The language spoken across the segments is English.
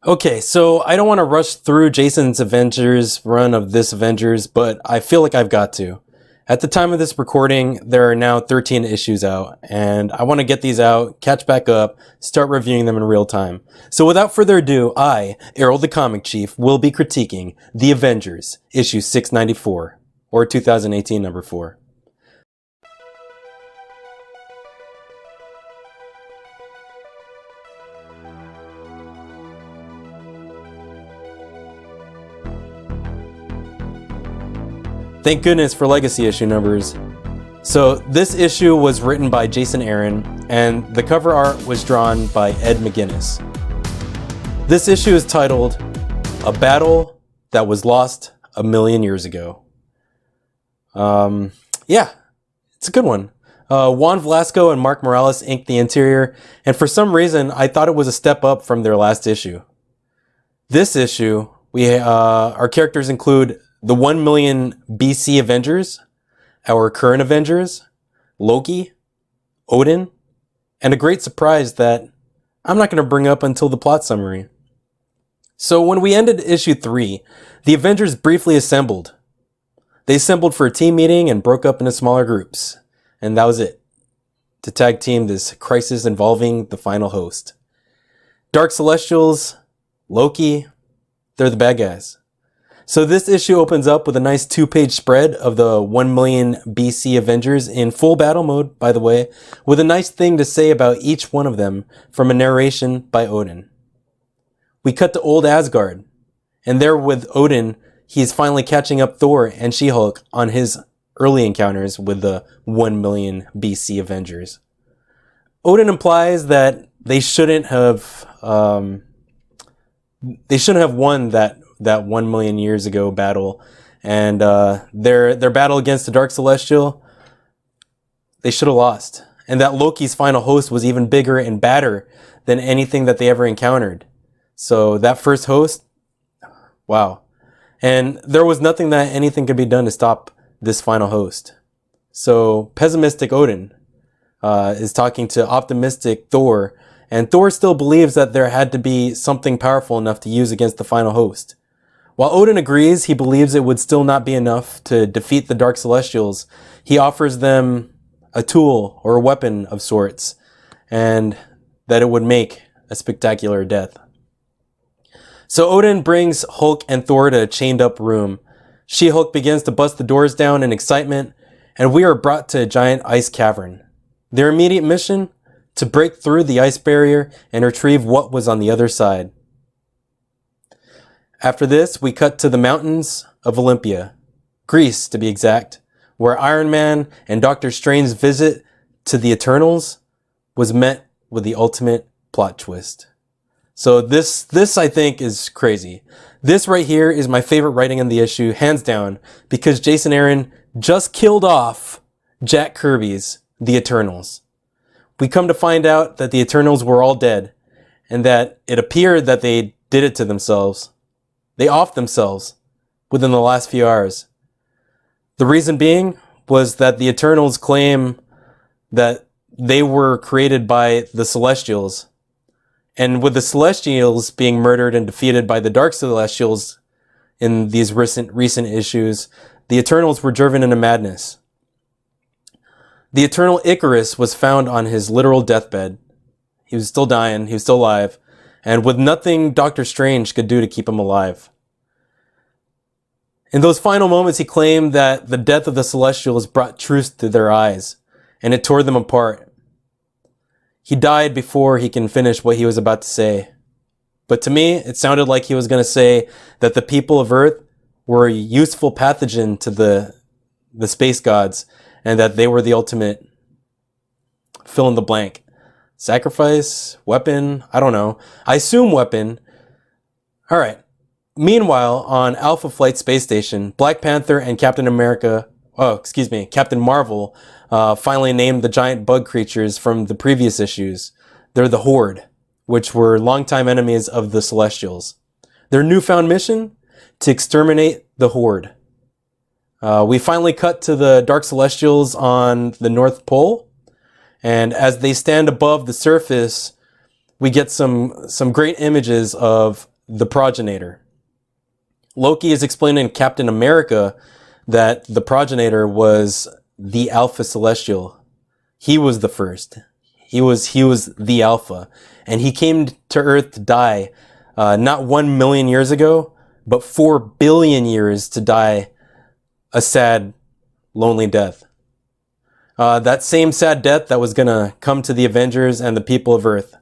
Okay, so I don't want to rush through Jason's Avengers run of this Avengers, but I feel like I've got to. At the time of this recording, there are now 13 issues out, and I want to get these out, catch back up, start reviewing them in real time. So without further ado, I, Errol the Comic Chief, will be critiquing The Avengers, issue 694, or 2018 number 4. Thank goodness for legacy issue numbers. So this issue was written by Jason Aaron, and the cover art was drawn by Ed McGuinness. This issue is titled, A Battle That Was Lost a Million Years Ago. Yeah, it's a good one. Juan Velasco and Mark Morales inked the interior, and for some reason, I thought it was a step up from their last issue. This issue, our characters include the 1 million BC Avengers, our current Avengers, Loki, Odin, and a great surprise that I'm not going to bring up until the plot summary. So when we ended issue 3, the Avengers briefly assembled. They assembled for a team meeting and broke up into smaller groups. And that was it. To tag team this crisis involving the final host. Dark Celestials, Loki, they're the bad guys. So this issue opens up with a nice 2-page spread of the 1 million BC Avengers in full battle mode, by the way, with a nice thing to say about each one of them from a narration by Odin. We cut to old Asgard, and there with Odin, he is finally catching up Thor and She-Hulk on his early encounters with the 1 million BC Avengers. Odin implies that they shouldn't have won that 1 million years ago battle, and their battle against the Dark Celestial, they should have lost, and that Loki's final host was even bigger and badder than anything that they ever encountered. So that first host, wow. And there was nothing that anything could be done to stop this final host. So pessimistic Odin is talking to optimistic Thor, and Thor still believes that there had to be something powerful enough to use against the final host. While Odin agrees, he believes it would still not be enough to defeat the Dark Celestials. He offers them a tool or a weapon of sorts, and that it would make a spectacular death. So Odin brings Hulk and Thor to a chained up room. She-Hulk begins to bust the doors down in excitement, and we are brought to a giant ice cavern. Their immediate mission? To break through the ice barrier and retrieve what was on the other side. After this, we cut to the mountains of Olympia, Greece to be exact, where Iron Man and Doctor Strange's visit to the Eternals was met with the ultimate plot twist. So this I think is crazy. This right here is my favorite writing in the issue, hands down, because Jason Aaron just killed off Jack Kirby's The Eternals. We come to find out that the Eternals were all dead, and that it appeared that they did it to themselves. They offed themselves within the last few hours. The reason being was that the Eternals claim that they were created by the Celestials. And with the Celestials being murdered and defeated by the Dark Celestials in these recent issues, the Eternals were driven into madness. The Eternal Icarus was found on his literal deathbed. He was still dying, he was still alive, and with nothing Doctor Strange could do to keep him alive. In those final moments, he claimed that the death of the Celestials brought truth to their eyes, and it tore them apart. He died before he can finish what he was about to say. But to me, it sounded like he was going to say that the people of Earth were a useful pathogen to the space gods, and that they were the ultimate fill in the blank. Sacrifice? Weapon? I don't know. I assume weapon. Alright. Meanwhile, on Alpha Flight Space Station, Black Panther and Captain Marvel finally named the giant bug creatures from the previous issues. They're the Horde, which were longtime enemies of the Celestials. Their newfound mission? To exterminate the Horde. We finally cut to the Dark Celestials on the North Pole, and as they stand above the surface, we get some great images of the progenitor. Loki is explaining to Captain America that the progenitor was the Alpha Celestial. He was the first. He was the Alpha. And he came to Earth to die, not 1 million years ago, but 4 billion years to die a sad, lonely death. That same sad death that was going to come to the Avengers and the people of Earth.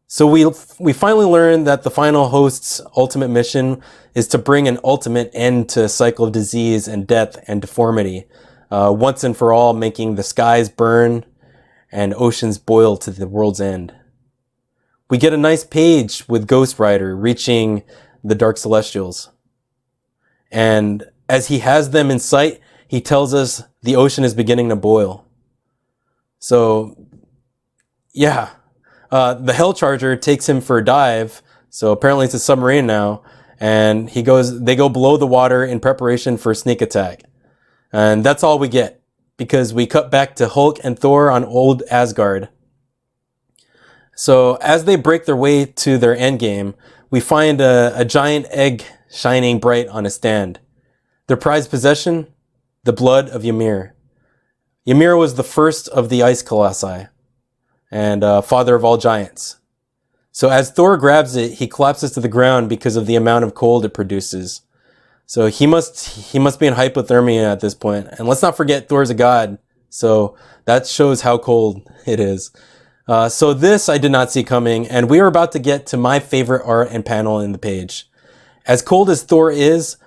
So we finally learned that the final host's ultimate mission is to bring an ultimate end to a cycle of disease and death and deformity, once and for all, making the skies burn and oceans boil to the world's end. We get a nice page with Ghost Rider reaching the Dark Celestials. And as he has them in sight, he tells us the ocean is beginning to boil. So, yeah. The Hellcharger takes him for a dive, so apparently it's a submarine now, and they go below the water in preparation for a sneak attack. And that's all we get, because we cut back to Hulk and Thor on old Asgard. So as they break their way to their endgame, we find a giant egg shining bright on a stand. Their prized possession? The blood of Ymir. Ymir was the first of the ice colossi, and father of all giants. So as Thor grabs it, he collapses to the ground because of the amount of cold it produces. So he must be in hypothermia at this point. And let's not forget, Thor's a god, so that shows how cold it is. So this I did not see coming, and we are about to get to my favorite art and panel in the page. As cold as Thor is,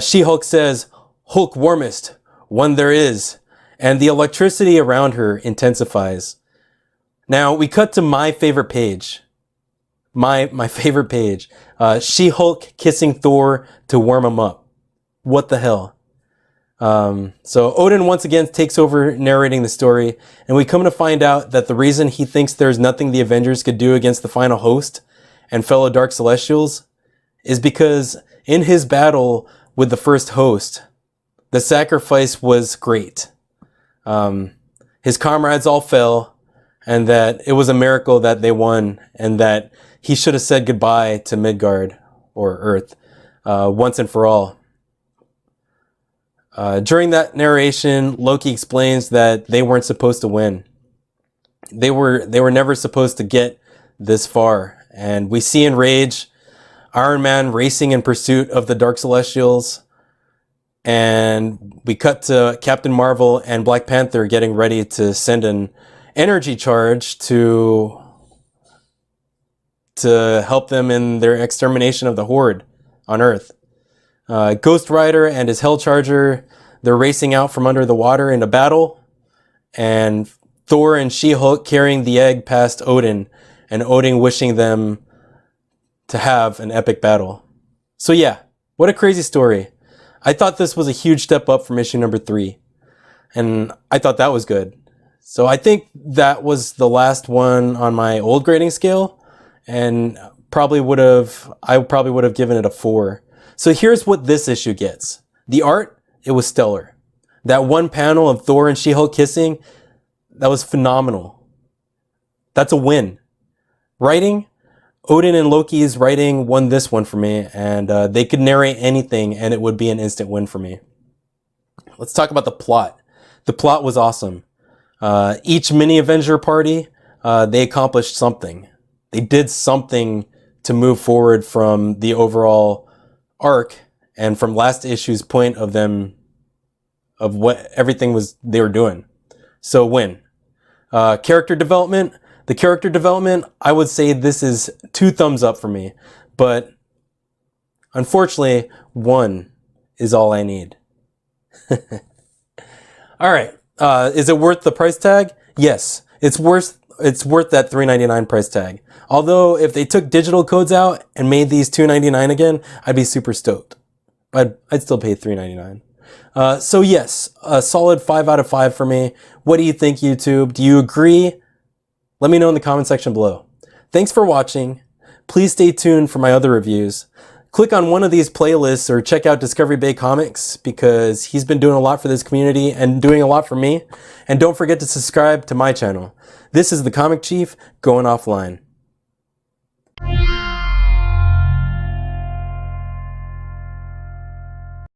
She-Hulk says, "Hulk warmest, one there is," and the electricity around her intensifies. Now, we cut to my favorite page. My favorite page. She-Hulk kissing Thor to warm him up. What the hell? So Odin once again takes over narrating the story, and we come to find out that the reason he thinks there's nothing the Avengers could do against the final host and fellow Dark Celestials is because in his battle with the first host, the sacrifice was great. His comrades all fell, and that it was a miracle that they won, and that he should have said goodbye to Midgard, or Earth, once and for all. During that narration, Loki explains that they weren't supposed to win. They were never supposed to get this far. And we see in Rage, Iron Man racing in pursuit of the Dark Celestials. And we cut to Captain Marvel and Black Panther getting ready to send an energy charge to help them in their extermination of the Horde on Earth. Ghost Rider and his Hellcharger, they're racing out from under the water into battle, and Thor and She-Hulk carrying the egg past Odin, and Odin wishing them to have an epic battle. So yeah, what a crazy story. I thought this was a huge step up from issue number 3, and I thought that was good. So I think that was the last one on my old grading scale, and I probably would have given it a 4. So here's what this issue gets. The art, it was stellar. That one panel of Thor and She-Hulk kissing, that was phenomenal. That's a win. Writing, Odin and Loki's writing won this one for me, and they could narrate anything and it would be an instant win for me. Let's talk about the plot. The plot was awesome. Each mini Avenger party, they accomplished something. They did something to move forward from the overall arc and from last issue's point of what everything was they were doing. So win. Character development. The character development, I would say this is 2 thumbs up for me, but unfortunately 1 is all I need. All right. Is it worth the price tag? Yes, it's worth that $3.99 price tag. Although if they took digital codes out and made these $2.99 again, I'd be super stoked. But I'd still pay $3.99. So yes, a solid 5 out of 5 for me. What do you think, YouTube? Do you agree? Let me know in the comment section below. Thanks for watching. Please stay tuned for my other reviews. Click on one of these playlists or check out Discovery Bay Comics because he's been doing a lot for this community and doing a lot for me. And don't forget to subscribe to my channel. This is the Comic Chief going offline.